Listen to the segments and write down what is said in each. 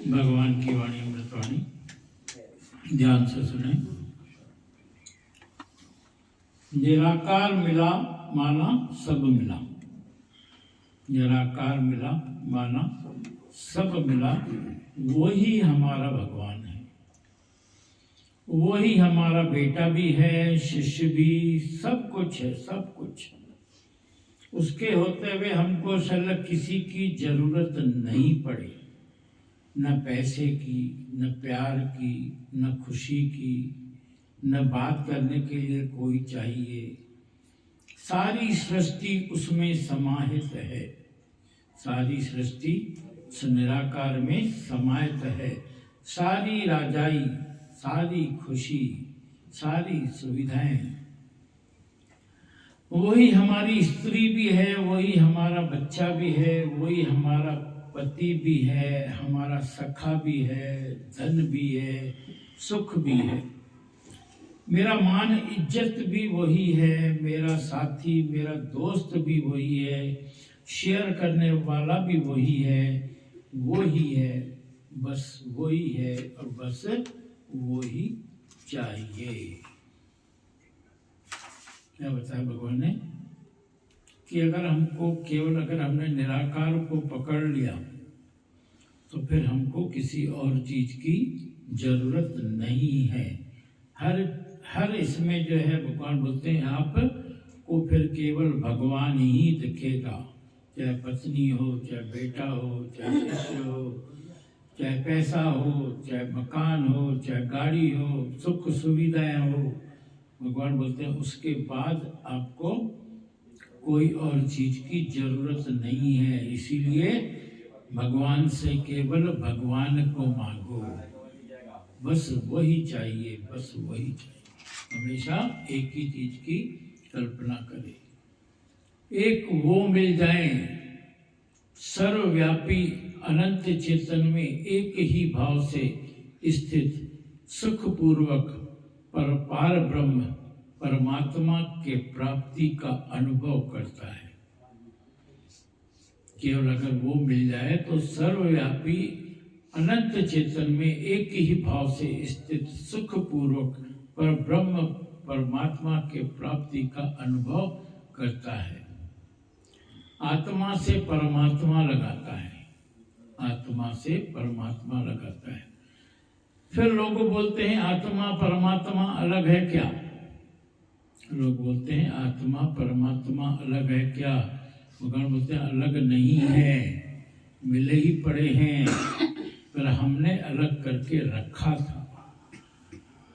भगवान की वाणी अमृतवाणी ध्यान से सुने। निराकार मिला माना सब मिला, निराकार मिला माना सब मिला। वही हमारा भगवान है, वही हमारा बेटा भी है, शिष्य भी, सब कुछ है, सब कुछ। उसके होते हुए हमको सलग किसी की जरूरत नहीं पड़ी, न पैसे की, न प्यार की, न खुशी की, न बात करने के लिए कोई चाहिए। सारी सृष्टि उसमें समाहित है, सारी सृष्टि उस निराकार में समाहित है। सारी राजाई, सारी खुशी, सारी सुविधाएं। वही हमारी स्त्री भी है, वही हमारा बच्चा भी है, वही हमारा पति भी है, हमारा सखा भी है, धन भी है, सुख भी है। मेरा मान इज्जत भी वही है, मेरा साथी, मेरा दोस्त भी वही है, शेयर करने वाला भी वही है, वही है, बस वही है और बस वही चाहिए। क्या बताया भगवान ने कि अगर हमको केवल अगर हमने निराकार को पकड़ लिया तो फिर हमको किसी और चीज की जरूरत नहीं है। हर इसमें जो है भगवान बोलते हैं आप को फिर केवल भगवान ही दिखेगा। चाहे पत्नी हो, चाहे बेटा हो, चाहे शिष्य हो, चाहे पैसा हो, चाहे मकान हो, चाहे गाड़ी हो, सुख सुविधाएं हो, भगवान बोलते हैं उसके बाद आपको कोई और चीज की जरूरत नहीं है। इसीलिए भगवान से केवल भगवान को मांगो, बस वही चाहिए, बस वही चाहिए। हमेशा एक ही चीज की कल्पना करें। एक वो मिल जाए सर्वव्यापी अनंत चेतन में एक ही भाव से स्थित सुखपूर्वक पर पार ब्रह्म परमात्मा के प्राप्ति का अनुभव करता है। केवल अगर वो मिल जाए तो सर्वव्यापी अनंत चेतन में एक ही भाव से स्थित सुखपूर्वक पर ब्रह्म परमात्मा के प्राप्ति का अनुभव करता है। आत्मा से परमात्मा लगाता है, आत्मा से परमात्मा लगाता है। फिर लोग बोलते हैं आत्मा परमात्मा अलग है क्या? लोग बोलते हैं आत्मा परमात्मा अलग है क्या? भगवान बोलते हैं अलग नहीं है, मिले ही पड़े हैं, पर हमने अलग करके रखा था।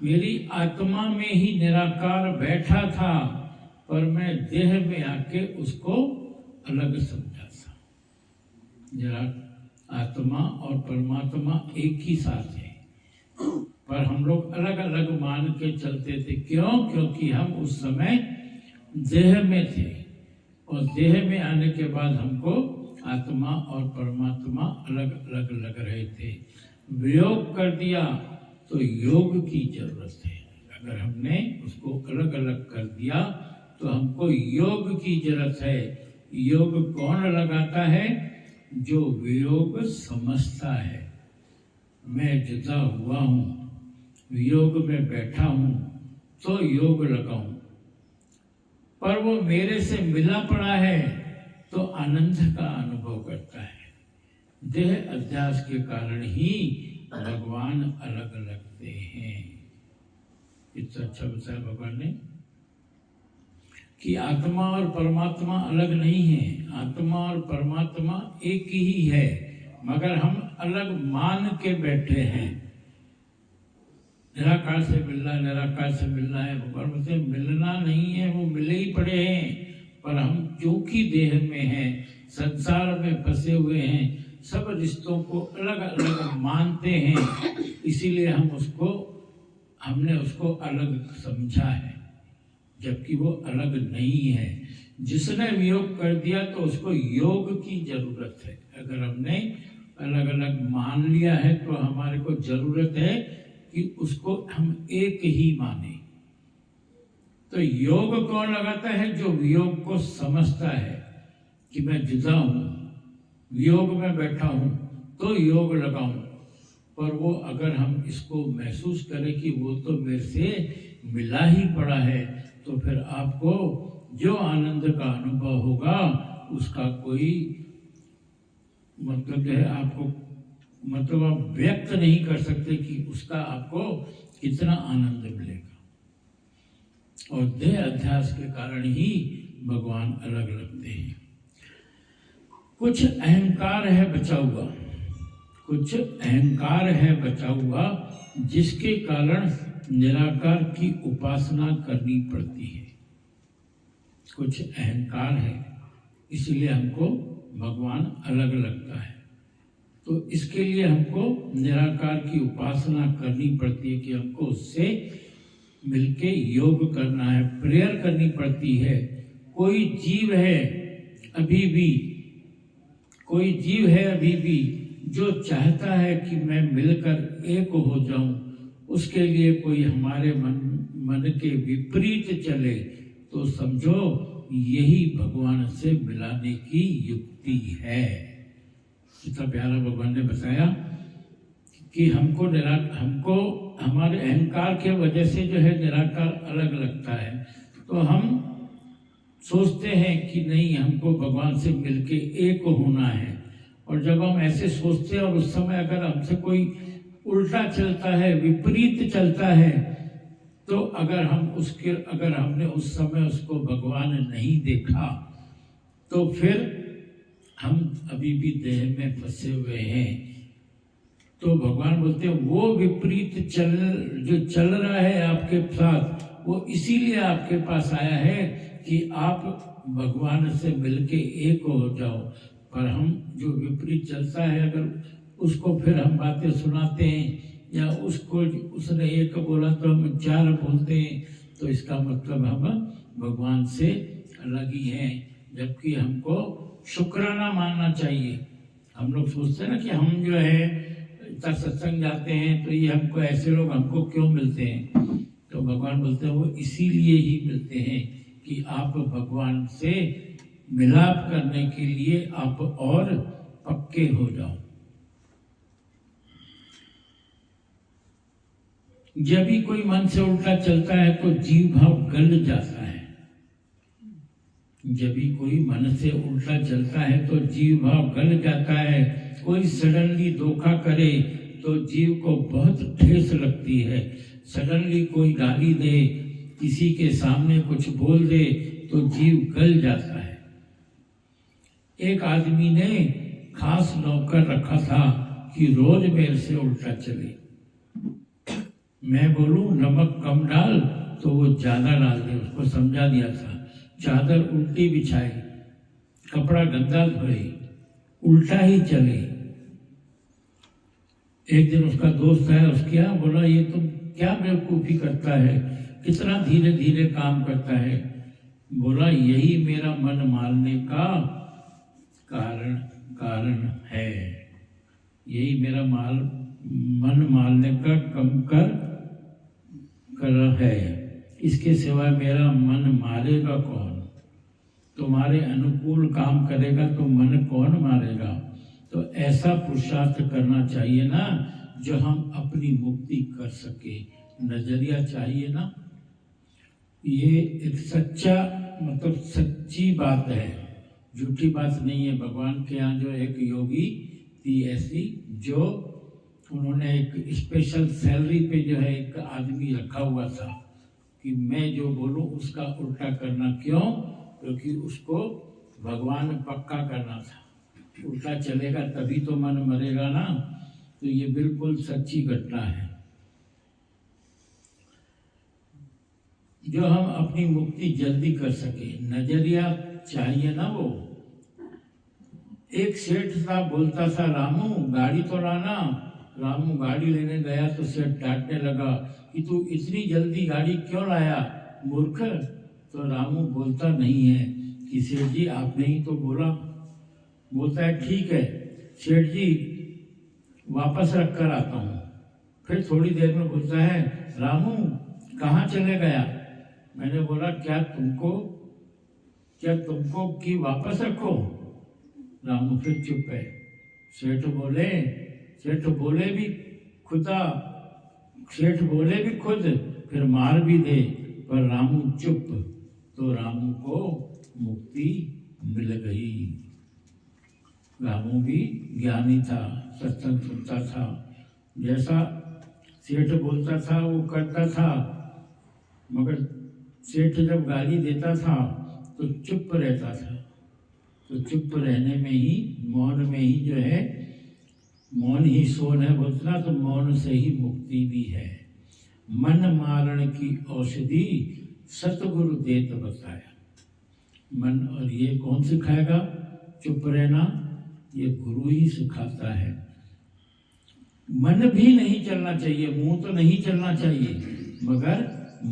मेरी आत्मा में ही निराकार बैठा था, पर मैं देह में आके उसको अलग समझा था। जरा आत्मा और परमात्मा एक ही साथ है, पर हम लोग अलग अलग मान के चलते थे। क्यों? क्योंकि हम उस समय देह में थे और देह में आने के बाद हमको आत्मा और परमात्मा अलग अलग लग रहे थे। वियोग कर दिया तो योग की जरूरत है। अगर हमने उसको अलग अलग कर दिया तो हमको योग की जरूरत है। योग कौन लगाता है? जो वियोग समझता है। मैं जुदा हुआ हूँ, योग में बैठा हूँ तो योग लगाऊं, पर वो मेरे से मिला पड़ा है तो आनंद का अनुभव करता है। देह अध्यास के कारण ही भगवान अलग लगते हैं। इतना अच्छा बताया भगवान ने कि आत्मा और परमात्मा अलग नहीं है। आत्मा और परमात्मा एक ही है, मगर हम अलग मान के बैठे हैं। निराकार से मिलना, निराकार से मिलना है। भगवान बोलते हैं मिलना नहीं है, वो मिले ही पड़े हैं, पर हम क्योंकि देह में हैं, संसार में फंसे हुए हैं, सब रिश्तों को अलग अलग मानते हैं, इसीलिए हमने उसको अलग समझा है, जबकि वो अलग नहीं है। जिसने वियोग कर दिया तो उसको योग की जरूरत है। अगर हमने अलग अलग मान लिया है तो हमारे को जरूरत है कि उसको हम एक ही माने। तो योग कौन लगाता है? जो वियोग को समझता है कि मैं जुदा हूं, वियोग में बैठा हूं, तो योग लगाऊं। पर वो अगर हम इसको महसूस करें कि वो तो मेरे से मिला ही पड़ा है, तो फिर आपको जो आनंद का अनुभव होगा उसका कोई मतलब जो है आपको मतलब आप व्यक्त नहीं कर सकते कि उसका आपको कितना आनंद मिलेगा। और देह अध्यास के कारण ही भगवान अलग लगते हैं। कुछ अहंकार है बचा हुआ, कुछ अहंकार है बचा हुआ, जिसके कारण निराकार की उपासना करनी पड़ती है। कुछ अहंकार है, इसलिए हमको भगवान अलग लगता है। तो इसके लिए हमको निराकार की उपासना करनी पड़ती है कि हमको उससे मिलके योग करना है, प्रेयर करनी पड़ती है। कोई जीव है अभी भी, कोई जीव है अभी भी जो चाहता है कि मैं मिलकर एक हो जाऊं, उसके लिए कोई हमारे मन के विपरीत चले तो समझो यही भगवान से मिलाने की युक्ति है। इतना प्यारा भगवान ने बताया कि हमको हमारे अहंकार के वजह से जो है निराकार अलग लगता है। तो हम सोचते हैं कि नहीं, हमको भगवान से मिलके एक होना है। और जब हम ऐसे सोचते हैं और उस समय अगर हमसे कोई उल्टा चलता है, विपरीत चलता है, तो अगर हमने उस समय उसको भगवान नहीं देखा तो फिर हम अभी भी देह में फंसे हुए हैं। तो भगवान बोलते हैं वो विपरीत जो चल रहा है आपके साथ, वो इसीलिए आपके पास आया है कि आप भगवान से मिलके एक हो जाओ। पर हम जो विपरीत चलता है, अगर उसको फिर हम बातें सुनाते हैं या उसने एक बोला तो हम 4 बोलते हैं, तो इसका मतलब हम भगवान से अलग ही हैं। जबकि हमको शुक्राना मानना चाहिए। हम लोग सोचते हैं ना कि हम जो है इतना सत्संग जाते हैं तो ये हमको ऐसे लोग हमको क्यों मिलते हैं, तो भगवान बोलते हैं वो इसीलिए ही मिलते हैं कि आप भगवान से मिलाप करने के लिए आप और पक्के हो जाओ। जब भी कोई मन से उल्टा चलता है तो जीव भाव गल जाता है। जब भी कोई मन से उल्टा चलता है तो जीव भाव गल जाता है। कोई सडनली धोखा करे तो जीव को बहुत ठेस लगती है। सडनली कोई गाली दे, किसी के सामने कुछ बोल दे तो जीव गल जाता है। एक आदमी ने खास नौकर रखा था कि रोज मेरे से उल्टा चले। मैं बोलूं नमक कम डाल तो वो ज्यादा डाल दे, उसको समझा दिया था। चादर उल्टी बिछाए, कपड़ा गंदा धोए, उल्टा ही चले। एक दिन उसका दोस्त है, उसके यहाँ बोला ये तुम क्या बेवकूफी करता है, कितना धीरे धीरे काम करता है। बोला यही मेरा मन मारने का कारण है, यही मेरा मन मारने का कम कर है। इसके सिवा मेरा मन मारेगा कौन? तुम्हारे अनुकूल काम करेगा तो मन कौन मारेगा? तो ऐसा पुरुषार्थ करना चाहिए ना जो हम अपनी मुक्ति कर सके। नजरिया चाहिए ना। ये एक सच्चा मतलब सच्ची बात है, झूठी बात नहीं है। भगवान के यहाँ जो एक योगी थी ऐसी, जो उन्होंने एक स्पेशल सैलरी पे जो है एक आदमी रखा हुआ था कि मैं जो बोलूं उसका उल्टा करना। क्यों? क्योंकि उसको भगवान पक्का करना था। उल्टा चलेगा तभी तो मन मरेगा ना। तो ये बिल्कुल सच्ची घटना है। जो हम अपनी मुक्ति जल्दी कर सके, नजरिया चाहिए ना। वो एक सेठ साहब बोलता था, रामू गाड़ी तो लाना। रामू गाड़ी लेने गया तो सेठ डांटने लगा कि तू इतनी जल्दी गाड़ी क्यों लाया मूर्ख। तो रामू बोलता नहीं है कि सेठ जी आपने ही तो बोला। बोलता है ठीक है सेठ जी, वापस रख कर आता हूँ। फिर थोड़ी देर में बोलता है, रामू कहाँ चले गया? मैंने बोला क्या तुमको कि वापस रखो? रामू फिर चुप है। सेठ बोले भी खुदा सेठ बोले भी खुद, फिर मार भी दे, पर रामू चुप, तो रामू को मुक्ति मिल गई। रामू भी ज्ञानी था, सत्संग सुनता था, जैसा सेठ बोलता था वो करता था, मगर सेठ जब गाली देता था तो चुप रहता था। तो चुप रहने में ही, मौन में ही जो है, मौन ही सोन है बोलना, तो मौन से ही मुक्ति भी है। मन मारण की औषधि सतगुरु देत बताया। मन, और ये कौन सिखाएगा चुप रहना? ये गुरु ही सिखाता है। मन भी नहीं चलना चाहिए, मुंह तो नहीं चलना चाहिए, मगर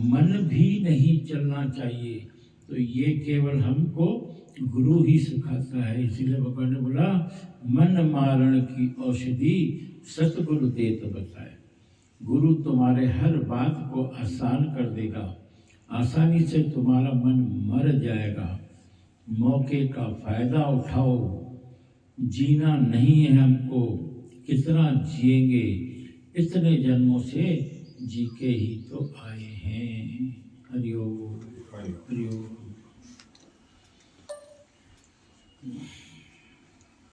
मन भी नहीं चलना चाहिए। तो ये केवल हमको गुरु ही सिखाता है। इसीलिए भगवान ने बोला मन मारण की औषधि सतगुरु देत बताए। गुरु तुम्हारे हर बात को आसान कर देगा, आसानी से तुम्हारा मन मर जाएगा। मौके का फायदा उठाओ, जीना नहीं है हमको, कितना जिएंगे, इतने जन्मों से जी के ही तो आए।